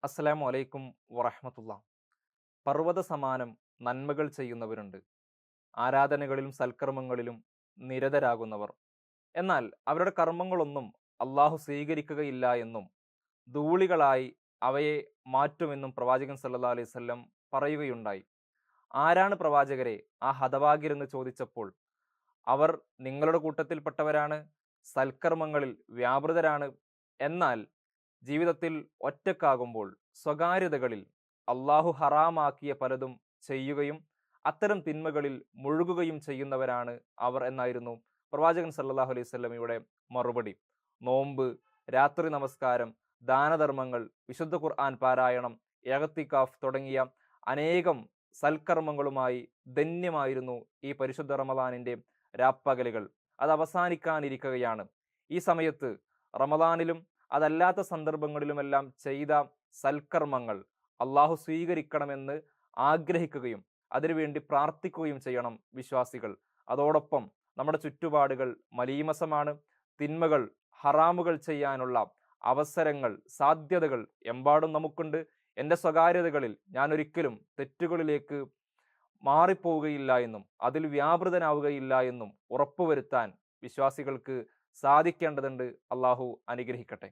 അസ്സലാമു അലൈക്കും വറഹ്മത്തുള്ള. പർവ്വത സമാനം നന്മകൾ ചെയ്യുന്നവരുണ്ട്. ആരാധനകളിലും സൽക്കർമ്മങ്ങളിലും നിരതരാകുന്നവർ. എന്നാൽ അവരുടെ കർമ്മങ്ങളൊന്നും അള്ളാഹു സ്വീകരിക്കുകയില്ല എന്നും ധൂളികളായി അവയെ മാറ്റുമെന്നും പ്രവാചകൻ സല്ലല്ലാഹു അലൈഹി വസല്ലം പറയുകയുണ്ടായി. ആരാണ് പ്രവാചകരെ ആ ഹതഭാഗ്യരെന്ന് ചോദിച്ചപ്പോൾ അവർ നിങ്ങളുടെ കൂട്ടത്തിൽപ്പെട്ടവരാണ്, സൽക്കർമ്മങ്ങളിൽ വ്യാപൃതരാണ്. എന്നാൽ ജീവിതത്തിൽ ഒറ്റക്കാകുമ്പോൾ സ്വകാര്യതകളിൽ അള്ളാഹു ഹറാമാക്കിയ പലതും ചെയ്യുകയും അത്തരം തിന്മകളിൽ മുഴുകുകയും ചെയ്യുന്നവരാണ് അവർ എന്നായിരുന്നു പ്രവാചകൻ സല്ലല്ലാഹു അലൈഹി വസല്ലമയുടെ മറുപടി. നോമ്പ്, രാത്രി നമസ്കാരം, ദാനധർമ്മങ്ങൾ, വിശുദ്ധ ഖുർആൻ പാരായണം, ഇഅ്തികാഫ് തുടങ്ങിയ അനേകം സൽക്കർമ്മങ്ങളുമായി ധന്യമായിരുന്നു ഈ പരിശുദ്ധ റമദാനിന്റെ രാപ്പകലുകൾ. അത് അവസാനിക്കാനിരിക്കുകയാണ്. ഈ സമയത്ത് റമദാനിലും അതല്ലാത്ത സന്ദർഭങ്ങളിലുമെല്ലാം ചെയ്ത സൽക്കർമ്മങ്ങൾ അള്ളാഹു സ്വീകരിക്കണമെന്ന് ആഗ്രഹിക്കുകയും അതിനുവേണ്ടി പ്രാർത്ഥിക്കുകയും ചെയ്യണം വിശ്വാസികൾ. അതോടൊപ്പം നമ്മുടെ ചുറ്റുപാടുകൾ മലീമസമാണ്. തിന്മകൾ, ഹറാമുകൾ ചെയ്യാനുള്ള അവസരങ്ങൾ, സാധ്യതകൾ എമ്പാടും നമുക്കുണ്ട്. എൻ്റെ സ്വകാര്യതകളിൽ ഞാൻ ഒരിക്കലും തെറ്റുകളിലേക്ക് മാറിപ്പോവുകയില്ല എന്നും അതിൽ വ്യാപൃതനാവുകയില്ല എന്നും ഉറപ്പുവരുത്താൻ വിശ്വാസികൾക്ക് സാധിക്കേണ്ടതുണ്ട്. അള്ളാഹു അനുഗ്രഹിക്കട്ടെ.